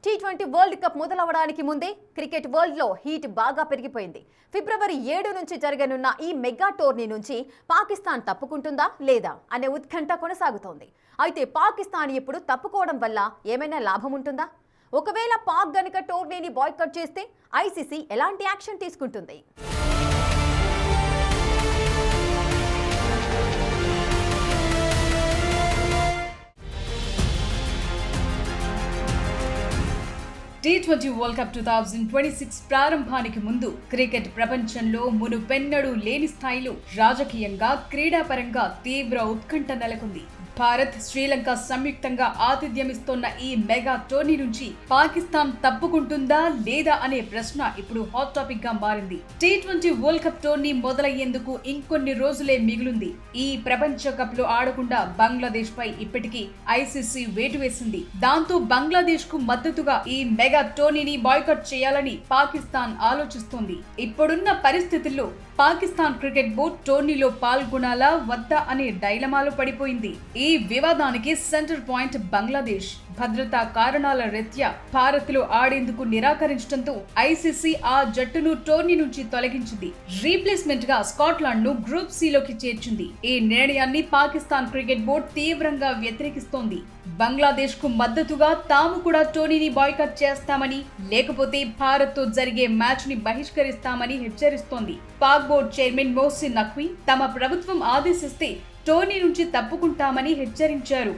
T20 world cup మొదలవడానికి ముందే cricket world లో heat బాగా పెరిగిపోయింది. ఫిబ్రవరి 7 నుంచి జరగనున్న ఈ మెగా టోర్నీ నుంచి పాకిస్తాన్ తప్పుకుంటుందా లేదా అనే ఉత్కంఠ కొనసాగుతోంది. అయితే పాకిస్తాన్ ఇప్పుడు తప్పుకోవడం వల్ల ఏమైనా లాభం ఉంటుందా? ఒకవేళ పాక్ గనుక టోర్నీని బాయ్కాట్ చేస్తే ఐసీసీ ఎలాంటి యాక్షన్ తీసుకుంటుంది? T20 వరల్డ్ కప్ 2026 ప్రారంభానికి ముందు క్రికెట్ ప్రపంచంలో మునుపెన్నడూ లేని స్థాయిలో రాజకీయంగా క్రీడాపరంగా తీవ్ర ఉత్కంఠ నెలకొంది. భారత్, శ్రీలంక సంయుక్తంగా ఆతిథ్యమిస్తోన్న ఈ మెగా టోర్నీ నుంచి పాకిస్తాన్ తప్పుకుంటుందా లేదా అనే ప్రశ్న ఇప్పుడు హాట్ టాపిక్ గా మారింది. T20 వరల్డ్ కప్ టోర్నీ మొదలయ్యేందుకు ఇంకొన్ని రోజులే మిగిలింది. ఈ ప్రపంచ కప్ లో ఆడకుండా బంగ్లాదేశ్ పై ఇప్పటికీ ఐసీసీ వేటు వేసింది. దాంతో బంగ్లాదేశ్ కు మద్దతుగా ఈ మెగా టోర్నీని బాయ్కాట్ చేయాలని పాకిస్తాన్ ఆలోచిస్తోంది. ఇప్పుడున్న పరిస్థితుల్లో పాకిస్తాన్ క్రికెట్ బోర్డు టోర్నీలో పాల్గొనాలా వద్దా అనే డైలమాలో పడిపోయింది. ఈ వివాదానికి సెంటర్ పాయింట్ బంగ్లాదేశ్. భద్రతా కారణాల రీత్యా భారత్ లో ఆడేందుకు నిరాకరించడంతో ఐసీసీ ఆ జట్టును టోర్నీ నుంచి తొలగించింది. రీప్లేస్మెంట్ గా స్కాట్లాండ్ ను గ్రూప్ సి లోకి చేర్చింది. ఈ నిర్ణయాన్ని పాకిస్తాన్ క్రికెట్ బోర్డు తీవ్రంగా వ్యతిరేకిస్తోంది. బంగ్లాదేశ్ కు మద్దతుగా తాము కూడా టోర్నీని బాయ్కాట్ చేస్తామని, లేకపోతే భారత్ తో జరిగే మ్యాచ్ ని బహిష్కరిస్తామని హెచ్చరిస్తోంది. పాక్ బోర్డు చైర్మన్ మొహసిన్ నఖ్వీ తమ ప్రభుత్వం ఆదేశిస్తే టోర్నీ నుంచి తప్పుకుంటామని హెచ్చరించారు.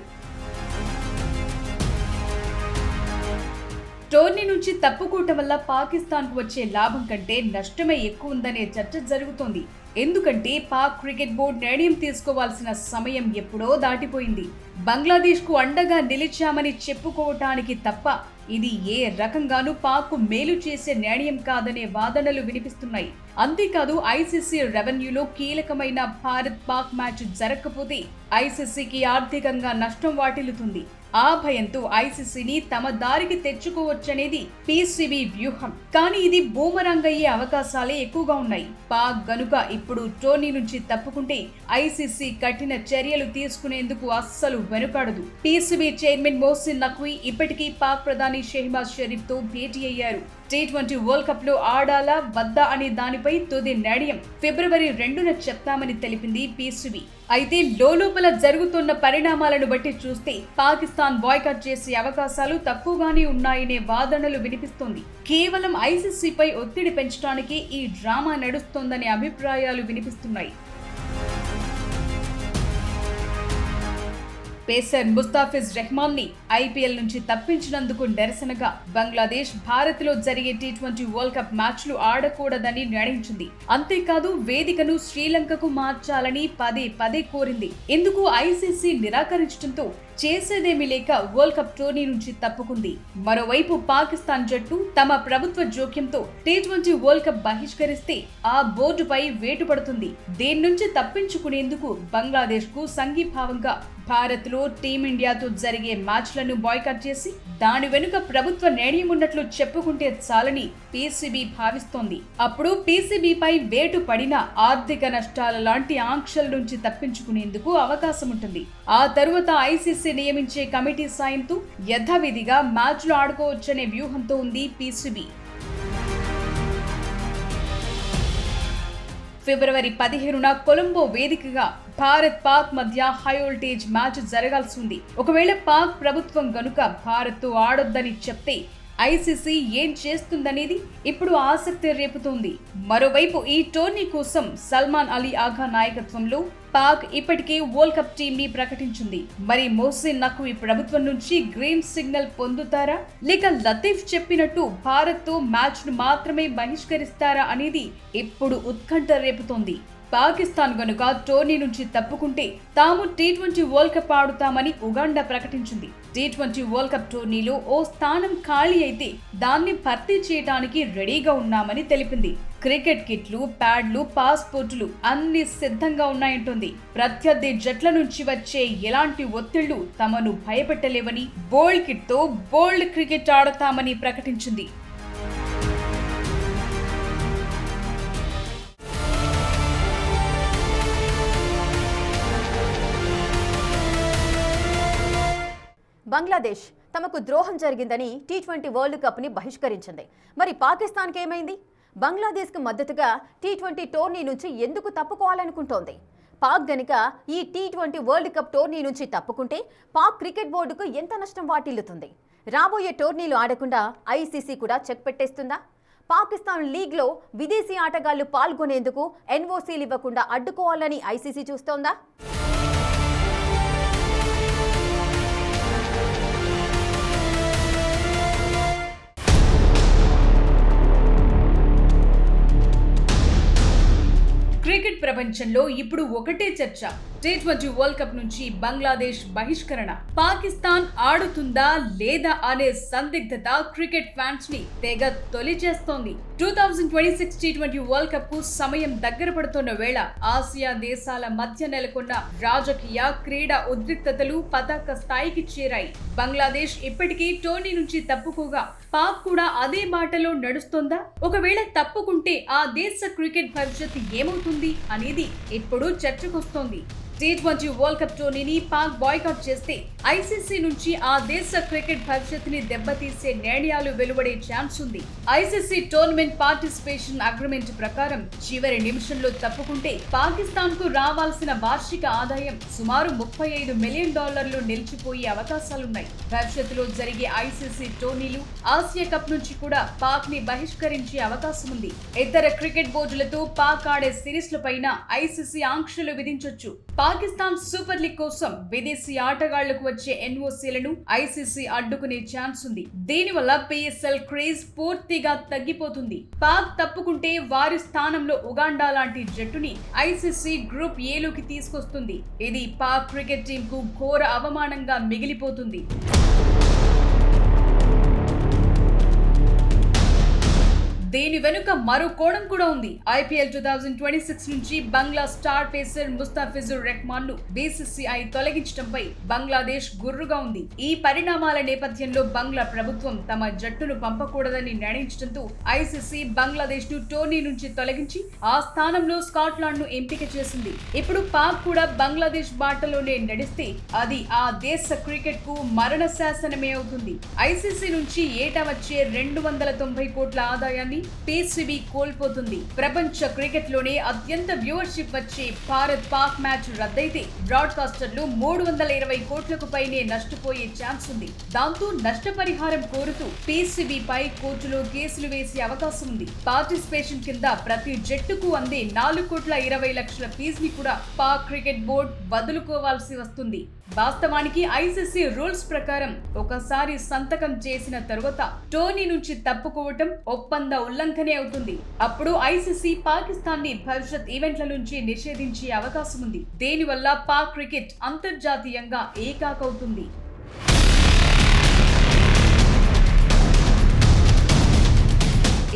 టోర్నీ నుంచి తప్పుకోవటం వల్ల పాకిస్తాన్ కు వచ్చే లాభం కంటే నష్టమే ఎక్కువ ఉందనే చర్చ జరుగుతోంది. ఎందుకంటే పాక్ క్రికెట్ బోర్డు నిర్ణయం తీసుకోవాల్సిన సమయం ఎప్పుడో దాటిపోయింది. బంగ్లాదేశ్ కు అండగా నిలిచామని చెప్పుకోవటానికి తప్ప ఇది ఏ రకంగానూ పాక్ మేలు చేసే నిర్ణయం కాదనే వాదనలు వినిపిస్తున్నాయి. అంతేకాదు ఐసీసీ రెవెన్యూలో కీలకమైన భారత్ పాక్ మ్యాచ్ జరగకపోతే ఐసీసీకి ఆర్థికంగా నష్టం వాటిల్లుతుంది. ఆ భయంతో ఐసీసీని తమ దారికి తెచ్చుకోవచ్చనేది పీసీబీ వ్యూహం. కానీ ఇది బూమరాంగ్ అయ్యే అవకాశాలే ఎక్కువగా ఉన్నాయి. పాక్ గనుక ఇప్పుడు టోర్నీ నుంచి తప్పుకుంటే ఐసీసీ కఠిన చర్యలు తీసుకునేందుకు అస్సలు వెనుకాడదు. పీసీబీ చైర్మన్ మొహసిన్ నఖ్వీ ఇప్పటికీ పాక్ ప్రధాని షెహబాజ్ షరీఫ్ తో భేటీ అయ్యారు. T20 వరల్డ్ కప్ లో ఆడాలా వద్దా అనే దానిపై తుది నిర్ణయం ఫిబ్రవరి 2న చెప్తామని తెలిపింది పీసీబీ. అయితే లోపల జరుగుతున్న పరిణామాలను బట్టి చూస్తే పాకిస్తాన్ బాయ్కాట్ చేసే అవకాశాలు తక్కువగానే ఉన్నాయనే వాదనలు వినిపిస్తోంది. కేవలం ఐసీసీపై ఒత్తిడి పెంచడానికి ఈ డ్రామా నడుస్తోందనే అభిప్రాయాలు వినిపిస్తున్నాయి. పేసర్ ముస్తాఫిజ్ రెహమాన్ ని ఐపీఎల్ నుంచి తప్పించినందుకు నిరసనగా బంగ్లాదేశ్ భారత్ లో జరిగే T20 వరల్డ్ కప్ మ్యాచ్లు ఆడకూడదని నిర్ణయించింది. అంతేకాదు వేదికను శ్రీలంకకు మార్చాలని పదే పదే కోరింది. ఇందుకు ఐసీసీ నిరాకరించడంతో చేసేదేమీ లేక వరల్డ్ కప్ టోర్నీ నుంచి తప్పుకుంది. మరోవైపు పాకిస్తాన్ జట్టు తమ ప్రభుత్వ జోక్యంతో T20 వరల్డ్ కప్ బహిష్కరిస్తే ఆ బోర్డుపై వేటు పడుతుంది. దీని నుంచి తప్పించుకునేందుకు బంగ్లాదేశ్ కు సంఘీభావంగా భారత్ లో టీమిండియాతో జరిగే మ్యాచ్లను బాయ్కాట్ చేసి దాని వెనుక ప్రభుత్వ నిర్ణయం ఉన్నట్లు చెప్పుకుంటే చాలని పీసీబీ భావిస్తోంది. అప్పుడు పీసీబీపై వేటు పడిన ఆర్థిక నష్టాల లాంటి ఆంక్షల నుంచి తప్పించుకునేందుకు అవకాశం ఉంటుంది. ఆ తరువాత ఐసీసీ నియమించే కమిటీ సాయంతో యథావిధిగా మ్యాచ్లు ఆడుకోవచ్చనే వ్యూహంతో ఉంది పీసీబీ. ఫిబ్రవరి 15న కొలంబో వేదికగా భారత్ పాక్ మధ్య హై వోల్టేజ్ మ్యాచ్ జరగాల్సి ఉంది. ఒకవేళ పాక్ ప్రభుత్వం గనుక భారత్ తో ఆడొద్దని చెప్తే ఐసీసీ ఏం చేస్తుందనేది ఇప్పుడు ఆసక్తి రేపుతోంది. మరోవైపు ఈ టోర్నీ కోసం సల్మాన్ అలీ ఆఘా నాయకత్వంలో పాక్ ఇప్పటికే వరల్డ్ కప్ టీమ్ ని ప్రకటించింది. మరి మొహసిన్ నఖ్వీ ప్రభుత్వం నుంచి గ్రీన్ సిగ్నల్ పొందుతారా, లేక లతీఫ్ చెప్పినట్టు భారత్ తో మ్యాచ్ ను మాత్రమే బహిష్కరిస్తారా అనేది ఇప్పుడు ఉత్కంఠ రేపుతోంది. పాకిస్తాన్ గనుక టోర్నీ నుంచి తప్పుకుంటే తాము T20 వరల్డ్ కప్ ఆడుతామని ఉగాండా ప్రకటించింది. T20 వరల్డ్ కప్ టోర్నీలో ఓ స్థానం ఖాళీ అయితే దాన్ని భర్తీ చేయడానికి రెడీగా ఉన్నామని తెలిపింది. క్రికెట్ కిట్లు, ప్యాడ్లు, పాస్పోర్టులు అన్ని సిద్ధంగా ఉన్నాయంటోంది. ప్రత్యర్థి జట్ల నుంచి వచ్చే ఎలాంటి ఒత్తిళ్లు తమను భయపెట్టలేవని, బోల్డ్ కిట్ తో బోల్డ్ క్రికెట్ ఆడతామని ప్రకటించింది. బంగ్లాదేశ్ తమకు ద్రోహం జరిగిందని టీ20 వరల్డ్ కప్ని బహిష్కరించింది. మరి పాకిస్తాన్కి ఏమైంది? బంగ్లాదేశ్కు మద్దతుగా టీ20 టోర్నీ నుంచి ఎందుకు తప్పుకోవాలనుకుంటోంది? పాక్ గనుక ఈ టీ20 వరల్డ్ కప్ టోర్నీ నుంచి తప్పుకుంటే పాక్ క్రికెట్ బోర్డుకు ఎంత నష్టం వాటిల్లుతుంది? రాబోయే టోర్నీలు ఆడకుండా ఐసీసీ కూడా చెక్ పెట్టేస్తుందా? పాకిస్తాన్ లీగ్లో విదేశీ ఆటగాళ్లు పాల్గొనేందుకు ఎన్ఓసీలు ఇవ్వకుండా అడ్డుకోవాలని ఐసీసీ చూస్తోందా? క్రికెట్ ప్రపంచంలో ఇప్పుడు ఒకటే చర్చ, టీ20 వరల్డ్ కప్ నుంచి బంగ్లాదేశ్ బహిష్కరణ. పాకిస్తాన్ ఆడుతుందా లేదా అనే సందిగ్ధత క్రికెట్ ఫ్యాన్స్ ని తెగ తొలిచేస్తోంది. 2026 టీ20 వరల్డ్ కప్ కు సమయం దగ్గర పడుతున్న వేళ ఆసియా దేశాల మధ్య నెలకొన్న రాజకీయ క్రీడా ఉద్రిక్తతలు పతాక స్థాయికి చేరాయి. బంగ్లాదేశ్ ఇప్పటికీ టోర్నీ నుంచి తప్పుకోగా పాక్ కూడా అదే బాటలో నడుస్తోందా? ఒకవేళ తప్పుకుంటే ఆ దేశ క్రికెట్ భవిష్యత్తు ఏమవుతుంది అనేది ఇప్పుడు చర్చకొస్తోంది. టీ20 వరల్డ్ కప్ టోర్నీని పాక్ బాయ్కాట్ చేస్తే ఐసీసీ నుంచి ఆ దేశ క్రికెట్ భవిష్యత్తుని దెబ్బతీసే నిర్ణయాలు వెలువడే ఛాన్స్ ఉంది. ఐసీసీ టోర్నమెంట్ పార్టిసిపేషన్ అగ్రిమెంట్ ప్రకారం చివరి నిమిషంలో తప్పుకుంటే పాకిస్తాన్ కు రావాల్సిన వార్షిక ఆదాయం సుమారు $35 మిలియన్ నిలిచిపోయే అవకాశాలున్నాయి. భవిష్యత్తులో జరిగే ఐసీసీ టోర్నీలు, ఆసియా కప్ నుంచి కూడా పాక్ ని బహిష్కరించే అవకాశం ఉంది. ఇతర క్రికెట్ బోర్డులతో పాక్ ఆడే సిరీస్ల పైన ఐసీసీ ఆంక్షలు విధించొచ్చు. పాకిస్తాన్ సూపర్ లీగ్ కోసం విదేశీ ఆటగాళ్లకు వచ్చే ఎన్ఓసీలను ఐసీసీ అడ్డుకునే ఛాన్స్ ఉంది. దీనివల్ల పిఎస్ఎల్ క్రేజ్ పూర్తిగా తగ్గిపోతుంది. పాక్ తప్పుకుంటే వారి స్థానంలో ఉగాండా లాంటి జట్టుని ఐసీసీ గ్రూప్ ఏలోకి తీసుకొస్తుంది. ఇది పాక్ క్రికెట్ టీం కు ఘోర అవమానంగా మిగిలిపోతుంది. దీని వెనుక మరో కోణం కూడా ఉంది. ఐపీఎల్ 2026 నుంచి బంగ్లా స్టార్ పేసర్ ముస్తాఫిజుర్ రెహమాన్ ను బీసీసీఐ తొలగించడంపై బంగ్లాదేశ్ గుర్రుగా ఉంది. ఈ పరిణామాల నేపథ్యంలో బంగ్లా ప్రభుత్వం తమ జట్టును పంపకూడదని నిర్ణయించడంతో ఐసీసీ బంగ్లాదేశ్ ను టోర్నీ నుంచి తొలగించి ఆ స్థానంలో స్కాట్లాండ్ ను ఎంపిక చేసింది. ఇప్పుడు పాక్ కూడా బంగ్లాదేశ్ బాటలోనే నడిస్తే అది ఆ దేశ క్రికెట్ కు మరణ శాసనమే అవుతుంది. ఐసీసీ నుంచి ఏటా వచ్చే 290 కోట్ల ఆదాయాన్ని పీసీబీ కోల్పోతుంది. ప్రపంచ క్రికెట్ లోనే అత్యంత వ్యూవర్షిప్ వచ్చే భారత్ పాక్ మ్యాచ్ రద్దయితే బ్రాడ్కాస్టర్లు 320 కోట్లకు పైనే నష్టపోయే ఛాన్స్ ఉంది. దాంతో నష్టపరిహారం కోరుతూ పీసీబీ పై కోర్టులో కేసులు వేసే అవకాశం ఉంది. పార్టిసిపేషన్ కింద ప్రతి జట్టుకు అందే 4,20,00,000 ఫీజుని కూడా పాక్ క్రికెట్ బోర్డు వదులుకోవాల్సి వస్తుంది. వాస్తవానికి ఐసీసీ రూల్స్ ప్రకారం ఒకసారి సంతకం చేసిన తరువాత టోర్నీ నుంచి తప్పుకోవటం ఒప్పంద ఉల్లంఘనే అవుతుంది. అప్పుడు ఐసీసీ పాకిస్తాన్ ని భవిష్యత్ ఈవెంట్ల నుంచి నిషేధించే అవకాశం ఉంది. దీనివల్ల పాక్ క్రికెట్ అంతర్జాతీయంగా ఏకాకవుతుంది.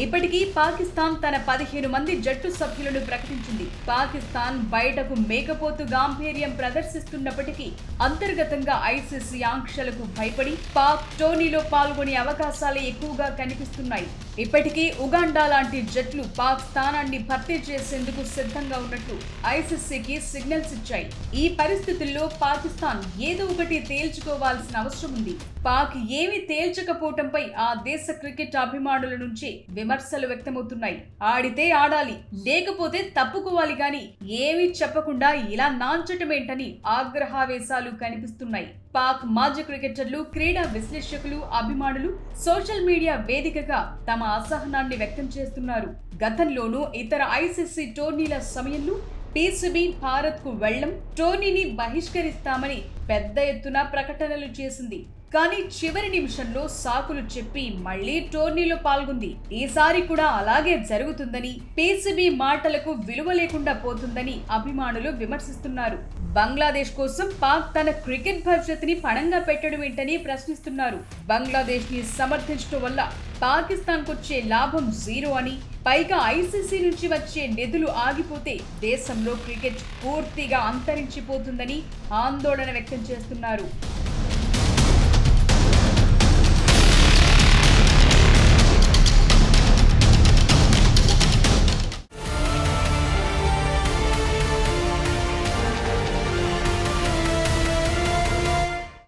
ఇప్పటికీ పాకిస్తాన్ తన 15 మంది జట్టు సభ్యులను ప్రకటించింది. పాకిస్తాన్ బయటకు మేకపోతు గాంభీర్యం ప్రదర్శిస్తున్నప్పటికీ అంతర్గతంగా ఐసీసీ ఆంక్షలకు భయపడి పాక్ టోర్నీలో పాల్గొనే అవకాశాలే ఎక్కువగా కనిపిస్తున్నాయి. ఇప్పటికీ ఉగాండా లాంటి జట్లు పాక్ స్థానాన్ని భర్తీ చేసేందుకు సిద్ధంగా ఉన్నట్లు ఐసీసీకి సిగ్నల్స్ ఇచ్చాయి. ఈ పరిస్థితుల్లో పాకిస్తాన్ ఏదో ఒకటి తేల్చుకోవాల్సిన అవసరం ఉంది. పాక్ ఏమీ తేల్చకపోవటంపై ఆ దేశ క్రికెట్ అభిమానుల నుంచి విమర్శలు వ్యక్తమవుతున్నాయి. ఆడితే ఆడాలి, లేకపోతే తప్పుకోవాలి గాని ఏమీ చెప్పకుండా ఇలా నాంచటమేంటని ఆగ్రహావేశాలు కనిపిస్తున్నాయి. పాక్ మాజీ క్రికెటర్లు, క్రీడా విశ్లేషకులు, అభిమానులు సోషల్ మీడియా వేదికగా తమ అసహనాన్ని వ్యక్తం చేస్తున్నారు. గతంలోనూ ఇతర ఐసీసీ టోర్నీల సమయంలో పీసీబీ భారత్ కు వెళ్లం, టోర్నీని బహిష్కరిస్తామని పెద్ద ఎత్తున ప్రకటనలు చేసింది. కానీ చివరి నిమిషంలో సాకులు చెప్పి మళ్లీ టోర్నీలో పాల్గొంది. ఈసారి కూడా అలాగే జరుగుతుందని, పీసీబీ మాటలకు విలువ లేకుండా పోతుందని అభిమానులు విమర్శిస్తున్నారు. బంగ్లాదేశ్ కోసం పాక్ తన క్రికెట్ భవిష్యత్తుని పణంగా పెట్టడం ఏంటని ప్రశ్నిస్తున్నారు. బంగ్లాదేశ్ ని సమర్థించడం వల్ల పాకిస్తాన్ కొచ్చే లాభం జీరో అని, పైగా ఐసీసీ నుంచి వచ్చే నిధులు ఆగిపోతే దేశంలో క్రికెట్ పూర్తిగా అంతరించిపోతుందని ఆందోళన వ్యక్తం చేస్తున్నారు.